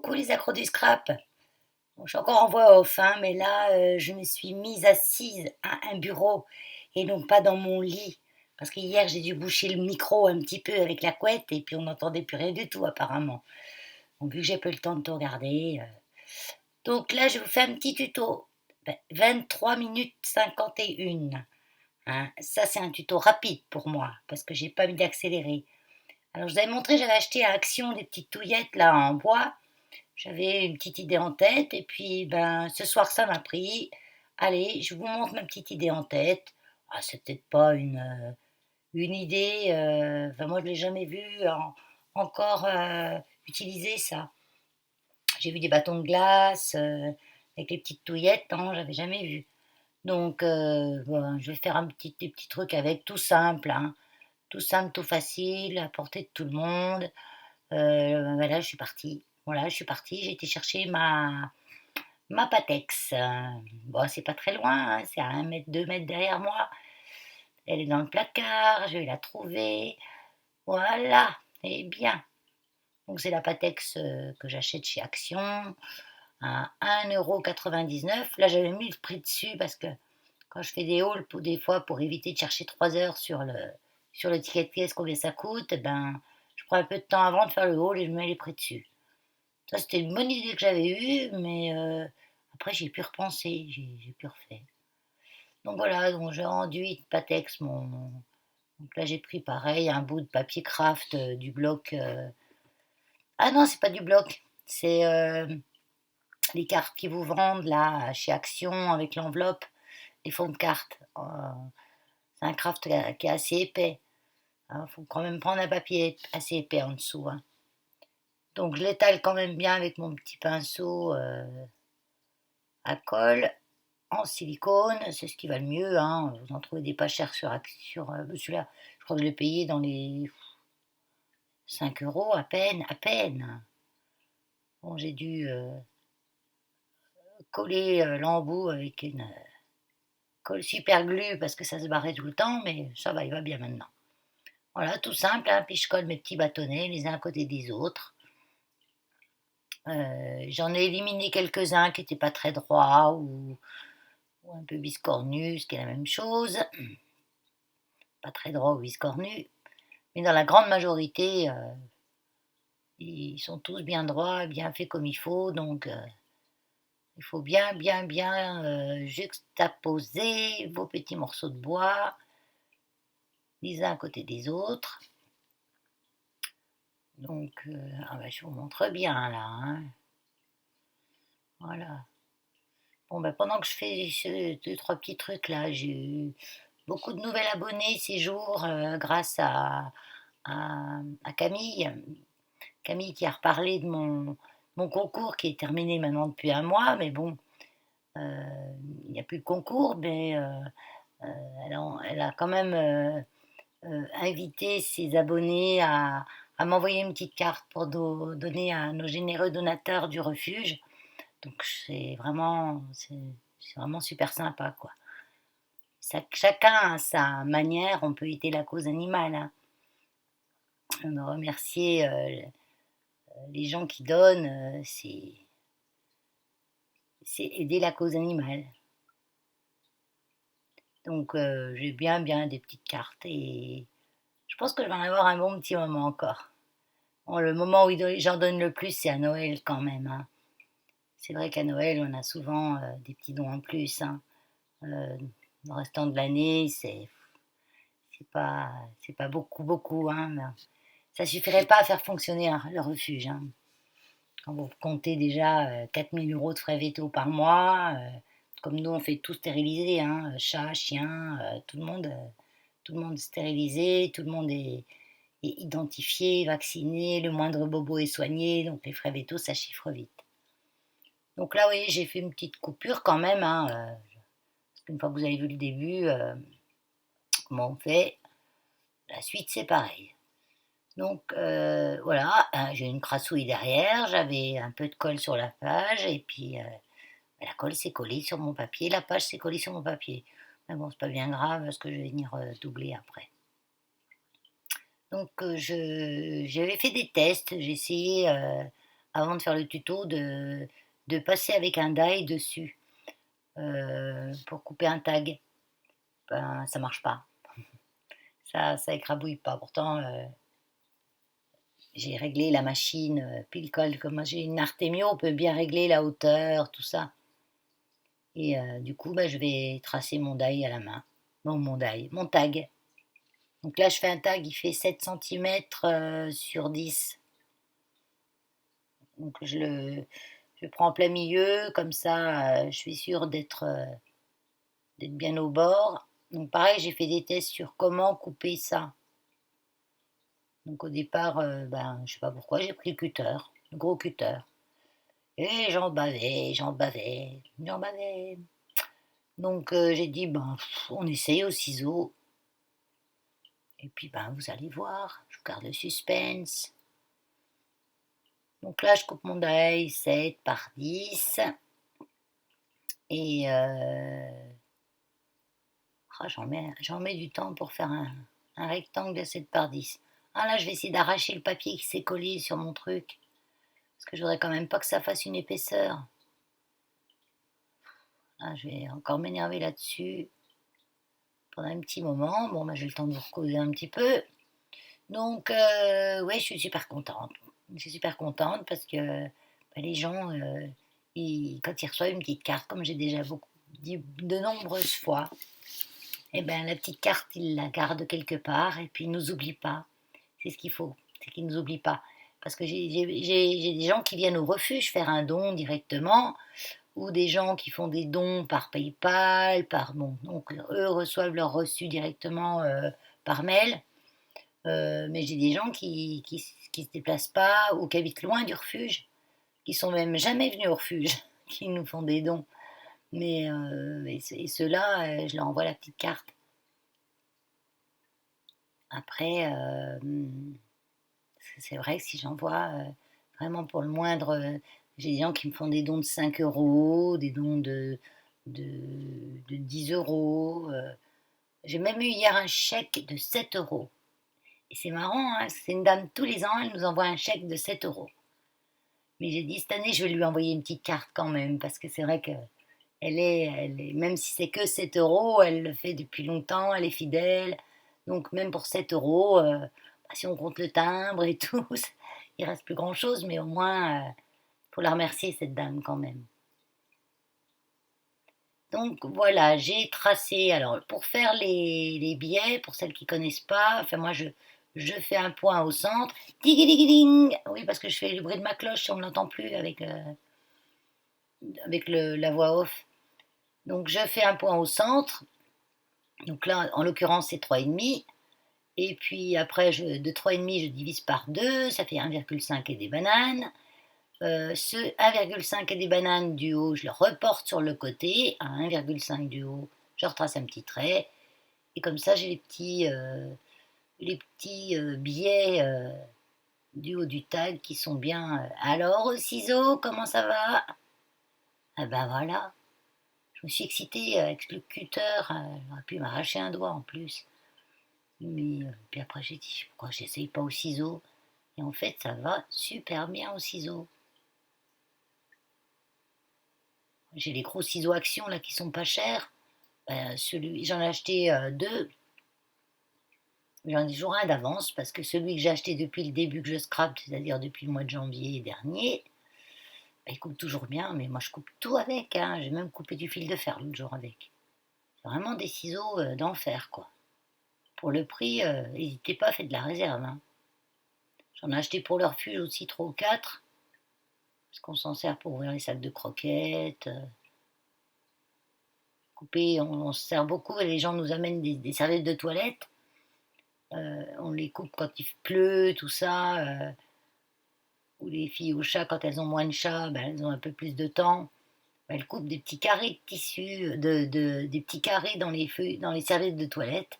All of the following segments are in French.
Coucou les accros du scrap. Bon, je suis encore en voix off, hein, mais là, je me suis mise assise à un bureau et non pas dans mon lit. Parce que hier, j'ai dû boucher le micro un petit peu avec la couette et puis on n'entendait plus rien du tout apparemment. Donc vu que j'ai pas eu le temps de tout regarder. Donc là, je vous fais un petit tuto. 23 minutes 51. Hein. Ça, c'est un tuto rapide pour moi parce que j'ai pas mis d'accéléré. Alors, je vous avais montré, j'avais acheté à Action des petites touillettes là en bois. J'avais une petite idée en tête et puis ce soir ça m'a pris. Allez, je vous montre ma petite idée en tête. Ah, c'est peut-être pas une idée, enfin moi je l'ai jamais vu encore utiliser ça. J'ai vu des bâtons de glace avec les petites touillettes, non, j'avais jamais vu. Donc bon, je vais faire des petits trucs avec, tout simple, hein. Tout simple, tout facile, à portée de tout le monde. Là, je suis partie. Voilà, je suis partie. J'ai été chercher ma Patex. Bon, c'est pas très loin, hein, c'est à 1 mètre, 2 mètres derrière moi. Elle est dans le placard, je vais la trouver. Voilà, et bien. Donc, c'est la Patex que j'achète chez Action à 1,99 €. Là, j'avais mis le prix dessus parce que quand je fais des hauls, des fois, pour éviter de chercher 3 heures sur le ticket de caisse combien ça coûte, je prends un peu de temps avant de faire le haul et je mets les prix dessus. Ça, c'était une bonne idée que j'avais eue, mais après, j'ai pu repenser, j'ai pu refaire. Donc voilà, donc j'ai rendu Patex donc là, j'ai pris pareil, un bout de papier craft du bloc. Ah non, c'est pas du bloc, c'est les cartes qui vous vendent là chez Action avec l'enveloppe, les fonds de cartes. C'est un craft qui est assez épais. Il faut quand même prendre un papier assez épais en dessous, hein. Donc je l'étale quand même bien avec mon petit pinceau à colle en silicone, c'est ce qui va le mieux, hein. Vous en trouvez des pas chers celui-là. Je crois que je l'ai payé dans les 5 € à peine, à peine. Bon, j'ai dû coller l'embout avec une colle super glue parce que ça se barrait tout le temps, mais ça va, il va bien maintenant. Voilà, tout simple, hein. Puis je colle mes petits bâtonnets les uns à côté des autres. J'en ai éliminé quelques-uns qui n'étaient pas très droits ou un peu biscornus, ce qui est la même chose. Pas très droit ou biscornus. Mais dans la grande majorité, ils sont tous bien droits, bien faits comme il faut. Donc, il faut bien, bien, bien juxtaposer vos petits morceaux de bois les uns à côté des autres. Donc, je vous montre bien là, hein. Voilà. Bon, pendant que je fais ces deux, trois petits trucs là, j'ai eu beaucoup de nouvelles abonnées ces jours grâce à Camille. Camille qui a reparlé de mon concours qui est terminé maintenant depuis un mois, mais bon, il n'y a plus de concours, mais elle a quand même invité ses abonnés à m'envoyer une petite carte pour donner à nos généreux donateurs du refuge. Donc c'est vraiment super sympa, quoi. Chacun à sa manière, on peut aider la cause animale, hein. On a remercié les gens qui donnent, c'est aider la cause animale. Donc j'ai bien des petites cartes et je pense que je vais en avoir un bon petit moment encore. Bon, le moment où j'en donne le plus, c'est à Noël quand même, hein. C'est vrai qu'à Noël, on a souvent des petits dons en plus, hein. Le restant de l'année, c'est pas, c'est pas beaucoup, hein. Ça suffirait pas à faire fonctionner le refuge, hein. Quand vous comptez déjà 4 000 € de frais vétos par mois, comme nous on fait tout stériliser, hein, chat, chien, tout le monde stérilisé, tout le monde est identifié, vacciné, le moindre bobo est soigné, donc les frais vétos ça chiffre vite. Donc là oui, j'ai fait une petite coupure quand même, hein, parce qu'une fois que vous avez vu le début, comment on fait, la suite c'est pareil. Donc voilà, j'ai une crassouille derrière, j'avais un peu de colle sur la page et puis la colle s'est collée sur mon papier, la page s'est collée sur mon papier. Mais bon, c'est pas bien grave parce que je vais venir doubler après. Donc j'avais fait des tests, j'ai essayé avant de faire le tuto, de passer avec un die dessus pour couper un tag. Ben, ça marche pas. Ça écrabouille pas. Pourtant, j'ai réglé la machine pile colle. Comme moi j'ai une Artemio, on peut bien régler la hauteur, tout ça. Et du coup, bah, je vais tracer mon die à la main. Bon, mon tag. Donc là, je fais un tag, il fait 7 cm sur 10. Donc je prends en plein milieu, comme ça, je suis sûre d'être bien au bord. Donc pareil, j'ai fait des tests sur comment couper ça. Donc au départ, ben, je sais pas pourquoi, j'ai pris le cutter, le gros cutter. Et j'en bavais, j'en bavais. Donc j'ai dit, ben, on essaye au ciseau. Et puis, ben, vous allez voir, je vous garde le suspense. Donc là, je coupe mon die 7 par 10. Et j'en mets du temps pour faire un rectangle de 7 par 10. Ah là, je vais essayer d'arracher le papier qui s'est collé sur mon truc. Parce que je voudrais quand même pas que ça fasse une épaisseur. Ah, je vais encore m'énerver là-dessus pendant un petit moment. Bon, bah, j'ai le temps de vous recoller un petit peu. Donc, ouais, je suis super contente. Je suis super contente parce que bah, les gens, quand ils reçoivent une petite carte, comme j'ai déjà beaucoup dit de nombreuses fois, eh ben, la petite carte, ils la gardent quelque part et puis ils nous oublient pas. C'est ce qu'il faut, c'est qu'ils nous oublient pas. Parce que j'ai des gens qui viennent au refuge faire un don directement, ou des gens qui font des dons par PayPal, bon, donc eux reçoivent leur reçu directement par mail. Mais j'ai des gens qui se déplacent pas ou qui habitent loin du refuge, qui sont même jamais venus au refuge, qui nous font des dons. Et ceux-là, je leur envoie la petite carte. Après, c'est vrai que si j'envoie vraiment pour le moindre, j'ai des gens qui me font des dons de 5 euros, des dons de, de 10 euros. J'ai même eu hier un chèque de 7 euros. Et c'est marrant, hein, c'est une dame tous les ans, elle nous envoie un chèque de 7 euros. Mais j'ai dit cette année, je vais lui envoyer une petite carte quand même, parce que c'est vrai que même si c'est que 7 euros, elle le fait depuis longtemps, elle est fidèle. Donc même pour 7 euros, bah, si on compte le timbre et tout, il reste plus grand-chose, mais au moins, faut la remercier, cette dame, quand même. Donc voilà, j'ai tracé. Alors, pour faire les billets, pour celles qui connaissent pas, enfin moi je fais un point au centre. Ding. Oui, parce que je fais le bruit de ma cloche, si on ne l'entend plus avec la voix off. Donc je fais un point au centre. Donc là, en l'occurrence, c'est 3,5. Et puis après, de 3,5, je divise par 2, ça fait 1,5 et des bananes. Ce 1,5 et des bananes du haut, je le reporte sur le côté, à 1,5 du haut, je retrace un petit trait. Et comme ça, j'ai les petits billets du haut du tag qui sont bien. Alors, au ciseau, comment ça va? Ah ben voilà, je me suis excitée avec le cutter, j'aurais pu m'arracher un doigt en plus. Mais puis après, j'ai dit, pourquoi j'essaye pas au ciseau? Et en fait, ça va super bien au ciseau. J'ai les gros ciseaux Action là qui sont pas chers. J'en ai acheté deux. J'en ai toujours un d'avance parce que celui que j'ai acheté depuis le début que je scrape, c'est-à-dire depuis le mois de janvier dernier, bah, il coupe toujours bien. Mais moi, je coupe tout avec, hein. J'ai même coupé du fil de fer l'autre jour avec. C'est vraiment des ciseaux d'enfer, quoi. Pour le prix, n'hésitez pas, faites de la réserve, hein. J'en ai acheté pour le refuge aussi 3 ou 4, parce qu'on s'en sert pour ouvrir les sacs de croquettes. Couper, on se sert beaucoup et les gens nous amènent des serviettes de toilette. On les coupe quand il pleut, tout ça. Ou les filles au chat, quand elles ont moins de chats, ben, elles ont un peu plus de temps. Ben, elles coupent des petits carrés de tissu, des petits carrés dans les feuilles, dans les serviettes de toilette.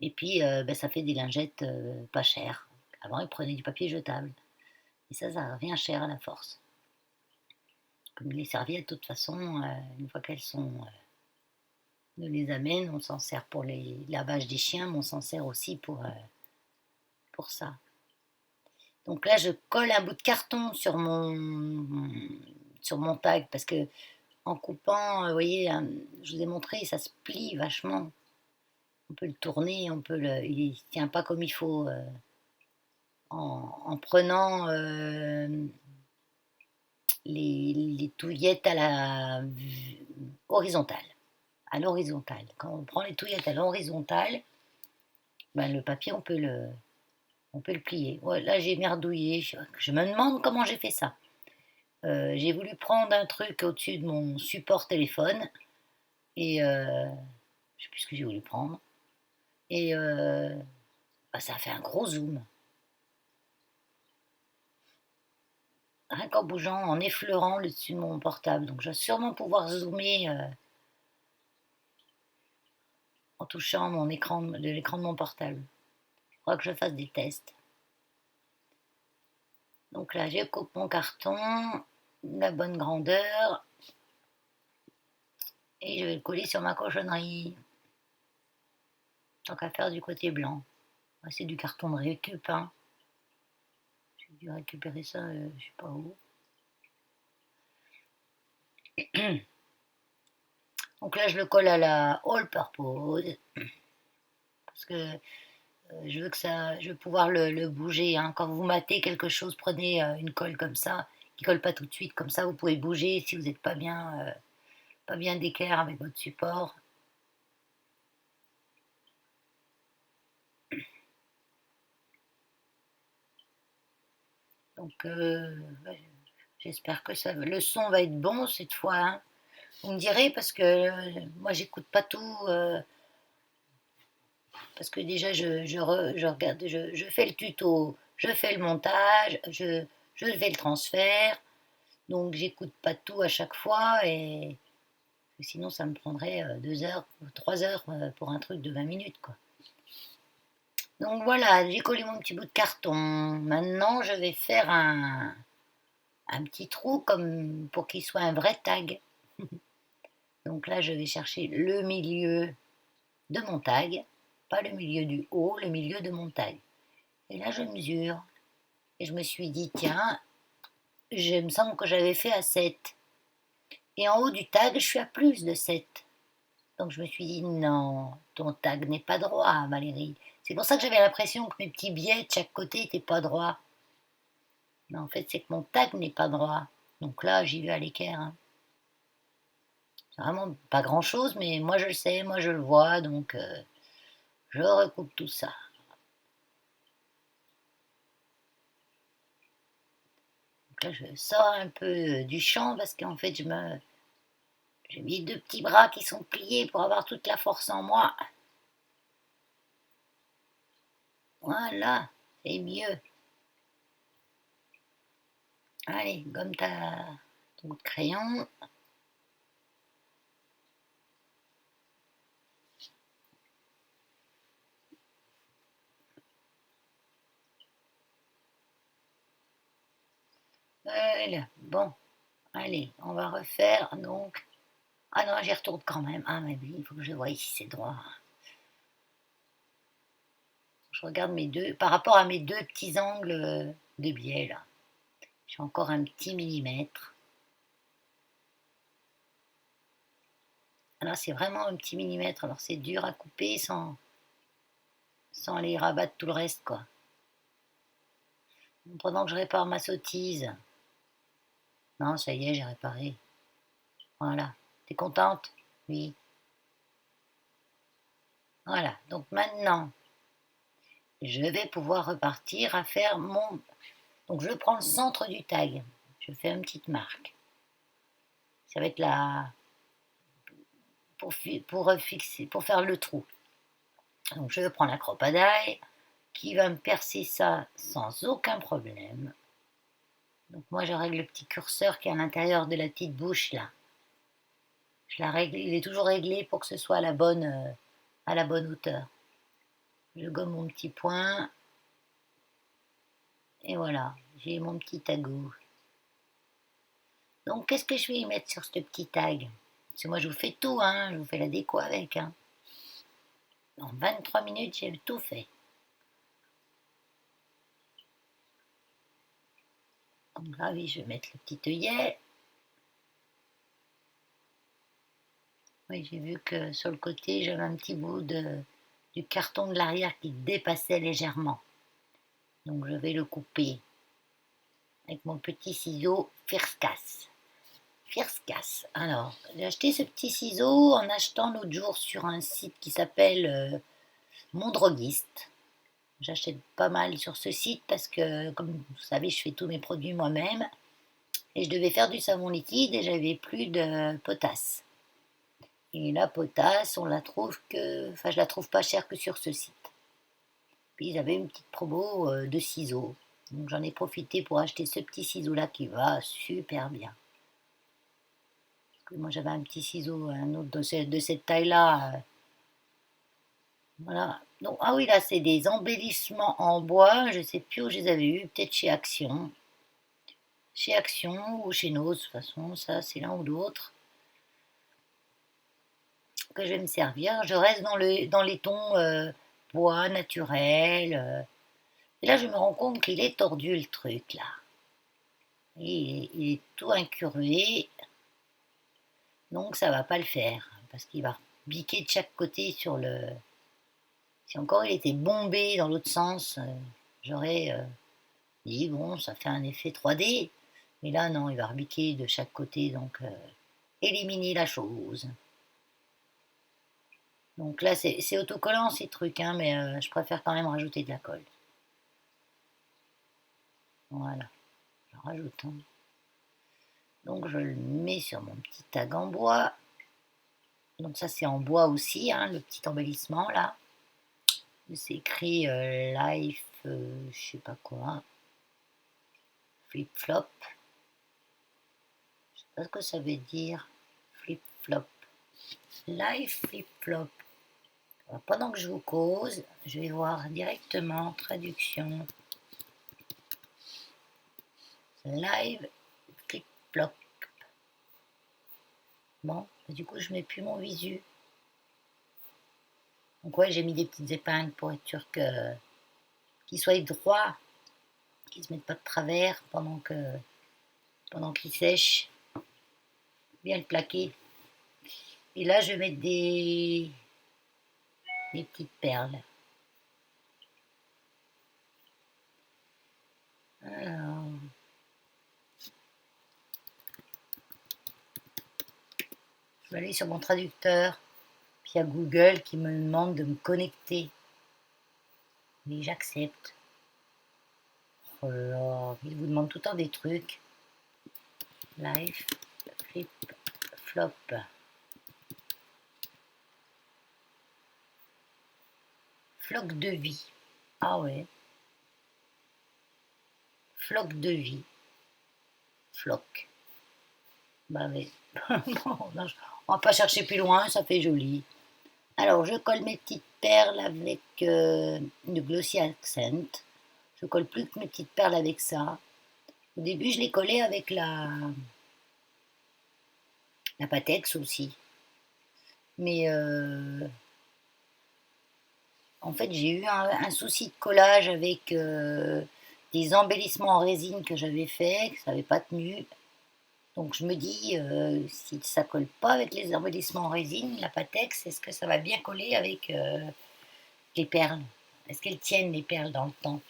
Et puis, ben, ça fait des lingettes pas chères. Avant, ils prenaient du papier jetable. Et ça revient cher à la force. Comme les serviettes, de toute façon, une fois qu'elles sont nous les amène, on s'en sert pour les lavages des chiens, mais on s'en sert aussi pour ça. Donc là, je colle un bout de carton sur mon tag parce que en coupant, vous voyez, je vous ai montré, ça se plie vachement. On peut le tourner, il ne tient pas comme il faut. En prenant les touillettes horizontale. À l'horizontale. Quand on prend les touillettes à l'horizontale, ben, le papier, on peut le plier. Ouais, là, j'ai merdouillé. Je me demande comment j'ai fait ça. J'ai voulu prendre un truc au-dessus de mon support téléphone et je sais plus ce que j'ai voulu prendre. Et bah, ça a fait un gros zoom. Rien qu'en bougeant, en effleurant le dessus de mon portable. Donc je vais sûrement pouvoir zoomer en touchant l'écran de mon portable. Il faudra que je fasse des tests. Donc là, je coupe mon carton, la bonne grandeur, et je vais le coller sur ma cochonnerie. Tant qu'à faire du côté blanc. C'est du carton de récup, hein. J'ai dû récupérer ça, je sais pas où. Donc là, je le colle à la all purpose parce que je veux pouvoir le bouger, hein. Quand vous matez quelque chose, prenez une colle comme ça, qui colle pas tout de suite, comme ça vous pouvez bouger si vous n'êtes pas bien d'équerre avec votre support. Donc j'espère que le son va être bon cette fois, hein. Vous me direz parce que moi j'écoute pas tout. Parce que déjà, je regarde, je fais le tuto, je fais le montage, je fais le transfert, donc j'écoute pas tout à chaque fois, et sinon ça me prendrait 2 heures ou 3 heures pour un truc de 20 minutes, quoi. Donc voilà, j'ai collé mon petit bout de carton. Maintenant, je vais faire un petit trou comme pour qu'il soit un vrai tag. Donc là, je vais chercher le milieu de mon tag, pas le milieu du haut, le milieu de mon tag. Et là, je mesure. Et je me suis dit, tiens, je me semble que j'avais fait à 7. Et en haut du tag, je suis à plus de 7. Donc je me suis dit, non, ton tag n'est pas droit, Valérie. C'est pour ça que j'avais l'impression que mes petits biais de chaque côté n'étaient pas droits. Mais en fait, c'est que mon tag n'est pas droit. Donc là, j'y vais à l'équerre, hein. C'est vraiment pas grand-chose, mais moi je le sais, moi je le vois, donc je recoupe tout ça. Donc là, je sors un peu du champ parce qu'en fait, j'ai mis 2 petits bras qui sont pliés pour avoir toute la force en moi. Voilà, c'est mieux. Allez, gomme ton crayon. Voilà, bon, allez, on va refaire donc. Ah non, j'y retourne quand même. Ah, mais oui, il faut que je voie si c'est droit. Je regarde par rapport à mes 2 petits angles de biais là. J'ai encore un petit millimètre. Alors c'est vraiment un petit millimètre, alors c'est dur à couper sans aller rabattre tout le reste, quoi. Pendant que je répare ma sottise. Non, ça y est, j'ai réparé. Voilà. T'es contente? Oui. Voilà. Donc maintenant, je vais pouvoir repartir à faire mon... Donc je prends le centre du tag. Je fais une petite marque. Ça va être là pour faire le trou. Donc je prends la cropadille qui va me percer ça sans aucun problème. Donc moi je règle le petit curseur qui est à l'intérieur de la petite bouche là. Je la règle, il est toujours réglé pour que ce soit à la bonne hauteur. Je gomme mon petit point. Et voilà, j'ai mon petit tagou. Donc qu'est-ce que je vais y mettre sur ce petit tag? Parce que moi je vous fais tout, hein, je vous fais la déco avec, hein. En 23 minutes, j'ai tout fait. Donc là, oui, je vais mettre le petit œillet. Oui, j'ai vu que sur le côté, j'avais un petit bout du carton de l'arrière qui dépassait légèrement. Donc je vais le couper avec mon petit ciseau Firscas. Firscas. Alors, j'ai acheté ce petit ciseau en achetant l'autre jour sur un site qui s'appelle Mon Droguiste. J'achète pas mal sur ce site parce que, comme vous savez, je fais tous mes produits moi-même. Et je devais faire du savon liquide et j'avais plus de potasse. Et la potasse, on la trouve que, enfin, je la trouve pas chère que sur ce site. Puis ils avaient une petite promo de ciseaux. Donc j'en ai profité pour acheter ce petit ciseau-là qui va super bien. Parce que moi j'avais un petit ciseau, un autre de cette taille-là. Voilà. Donc, ah oui, là c'est des embellissements en bois. Je sais plus où je les avais eus, peut-être chez Action. Chez Action ou chez Nos, de toute façon, ça c'est l'un ou l'autre que je vais me servir. Je reste dans les tons bois naturel. Et là je me rends compte qu'il est tordu le truc là. Il est tout incurvé, donc ça va pas le faire, parce qu'il va biquer de chaque côté sur le... Si encore il était bombé dans l'autre sens, j'aurais dit, bon, ça fait un effet 3D, mais là non, il va rebiquer de chaque côté, donc éliminer la chose. Donc là, c'est autocollant ces trucs, hein, mais je préfère quand même rajouter de la colle. Voilà, je rajoute. Hein. Donc je le mets sur mon petit tag en bois. Donc ça c'est en bois aussi, hein, le petit embellissement là. C'est écrit Life, je sais pas quoi, flip flop. Je sais pas ce que ça veut dire, flip flop. Life flip flop. Alors, pendant que je vous cause, je vais voir directement traduction. Live flip flop. Bon, du coup je mets plus mon visu. Donc ouais, j'ai mis des petites épingles pour être sûr qu'il soit droit, qu'il se mette pas de travers pendant qu'il sèche. Bien le plaquer. Et là, je vais mettre des petites perles. Alors, je vais aller sur mon traducteur. Puis il y a Google qui me demande de me connecter. Mais j'accepte. Oh là là, il vous demande tout le temps des trucs. Life, flip, flop. Floc de vie. Ah ouais. Floc de vie. Floc. Bah oui. Bon, non, on va pas chercher plus loin, ça fait joli. Alors, je colle mes petites perles avec une Glossy Accent. Je colle plus que mes petites perles avec ça. Au début, je les collais avec la Patex aussi. Mais en fait, j'ai eu un souci de collage avec des embellissements en résine que j'avais fait, que ça n'avait pas tenu. Donc je me dis, si ça colle pas avec les embellissements en résine, la Patex, est-ce que ça va bien coller avec les perles? Est-ce qu'elles tiennent les perles dans le temps?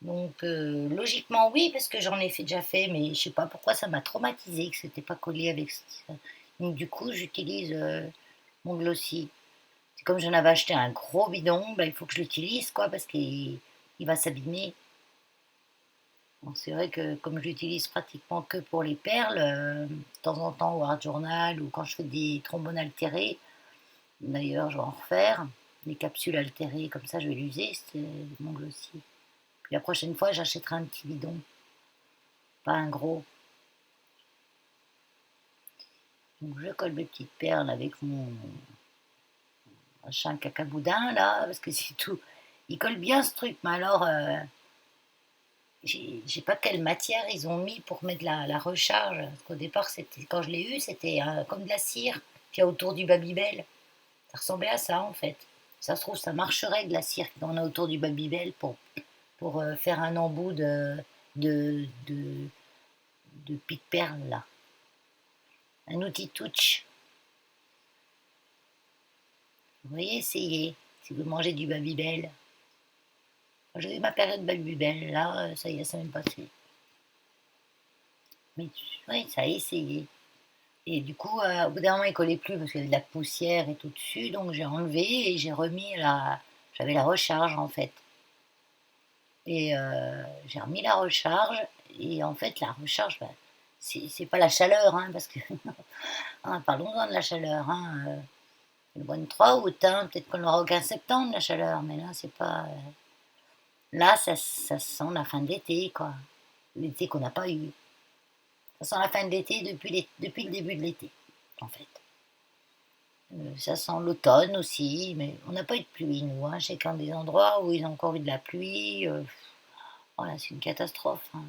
Donc logiquement oui, parce que j'en ai déjà fait, mais je sais pas pourquoi ça m'a traumatisé que c'était pas collé avec ça. Donc du coup j'utilise mon glossy. C'est comme j'en avais acheté un gros bidon, ben, il faut que je l'utilise quoi, parce qu'il va s'abîmer. Donc c'est vrai que comme je l'utilise pratiquement que pour les perles, de temps en temps au Art Journal ou quand je fais des trombones altérés, d'ailleurs je vais en refaire, des capsules altérées comme ça je vais l'user, c'est mon glossy. Puis la prochaine fois j'achèterai un petit bidon, pas un gros. Donc je colle mes petites perles avec mon machin cacaboudin là, parce que c'est tout. Il colle bien ce truc, mais alors j'ai pas quelle matière ils ont mis pour mettre la recharge. Parce qu'au départ, quand je l'ai eu, c'était comme de la cire qu'il y a autour du Babybel. Ça ressemblait à ça en fait. Ça se trouve, ça marcherait de la cire qu'on a autour du Babybel pour faire un embout de pic perle là. Un outil touch. Vous voyez, essayez si vous mangez du Babybel. J'ai eu ma période Babybel, là, ça y est, ça m'est passé. Mais oui, ça a essayé. Et du coup, au bout d'un moment, il collait plus parce qu'il y avait de la poussière et tout dessus, donc j'ai enlevé et j'ai remis la. J'avais la recharge en fait. Et j'ai remis la recharge, et en fait, la recharge, bah, c'est pas la chaleur, hein, parce que. Hein, parlons-en de la chaleur, hein. Le 23 août, hein, peut-être qu'on l'aura au 15 septembre, la chaleur, mais là, c'est pas. Là, ça sent la fin de l'été, quoi. L'été qu'on n'a pas eu. Ça sent la fin de l'été depuis le début de l'été, en fait. Ça sent l'automne aussi, mais on n'a pas eu de pluie, nous. Hein. Je sais qu'il y a des endroits où ils ont encore eu de la pluie. Voilà, c'est une catastrophe. Hein.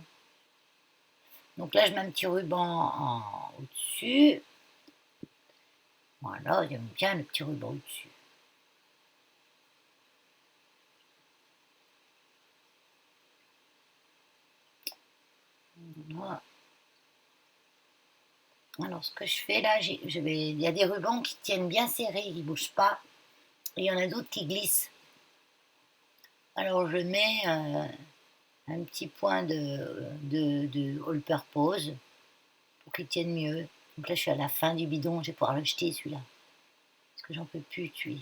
Donc là, je mets un petit ruban au-dessus. Voilà, j'aime bien le petit ruban au-dessus. Voilà. Alors, ce que je fais là, il y a des rubans qui tiennent bien serrés, qui ne bougent pas. Et il y en a d'autres qui glissent. Alors, je mets un petit point de all purpose pour qu'il tienne mieux. Donc là, je suis à la fin du bidon, je vais pouvoir le jeter celui-là. Parce que j'en peux plus, tu.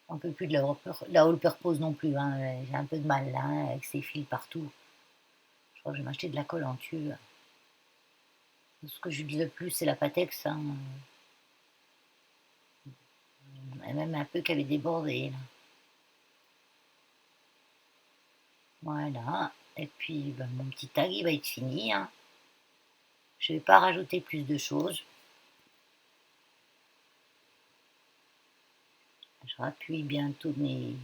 J'en peux plus de la all purpose non plus. Hein. J'ai un peu de mal là, hein, avec ces fils partout. Je crois que je vais m'acheter de la colle en tube. Ce que j'utilise le plus, c'est la Patex. Hein. Et même un peu qui avait débordé. Là. Voilà. Et puis, ben, mon petit tag, il va être fini. Hein. Je ne vais pas rajouter plus de choses. Je rappuie bien tous mes.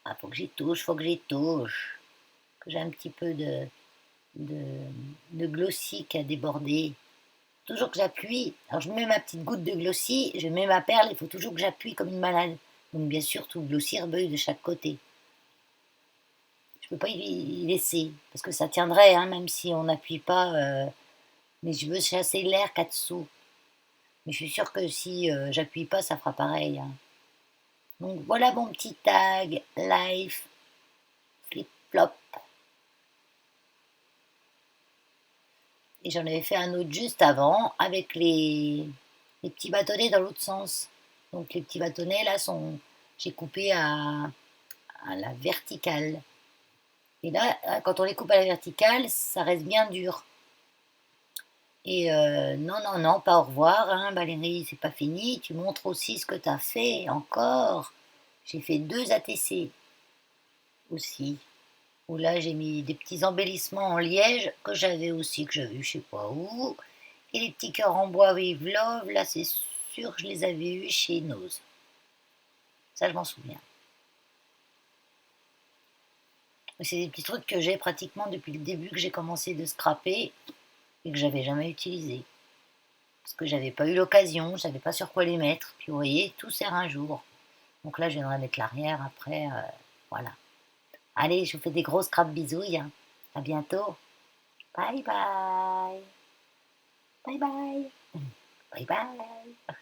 Ah, faut que j'y touche, faut que j'y touche. Que j'ai un petit peu de, de glossy qui a débordé. Toujours que j'appuie. Alors, je mets ma petite goutte de glossy, je mets ma perle, il faut toujours que j'appuie comme une malade. Donc, bien sûr, tout le glossy rebeuille de chaque côté. Je ne peux pas y laisser, parce que ça tiendrait, hein, même si on n'appuie pas. Mais je veux chasser l'air qu'à-dessous. Mais je suis sûre que si j'appuie pas, ça fera pareil. Hein. Donc voilà mon petit tag, life, flip-flop. Et j'en avais fait un autre juste avant, avec les petits bâtonnets dans l'autre sens. Donc les petits bâtonnets, là, j'ai coupé à la verticale. Et là, quand on les coupe à la verticale, ça reste bien dur. Et non, non, non, pas au revoir, hein, Valérie, c'est pas fini. Tu montres aussi ce que tu as fait encore. J'ai fait 2 ATC aussi. Où là, j'ai mis des petits embellissements en liège que j'avais aussi, que j'avais eu je sais pas où. Et les petits cœurs en bois With Love, là, c'est sûr que je les avais eus chez Nose. Ça, je m'en souviens. C'est des petits trucs que j'ai pratiquement depuis le début que j'ai commencé de scraper et que j'avais jamais utilisé. Parce que j'avais pas eu l'occasion, je savais pas sur quoi les mettre. Puis vous voyez, tout sert un jour. Donc là, je viendrai mettre l'arrière après. Voilà. Allez, je vous fais des grosses crabes bisouilles. Hein. À bientôt. Bye bye. Bye bye. Bye bye.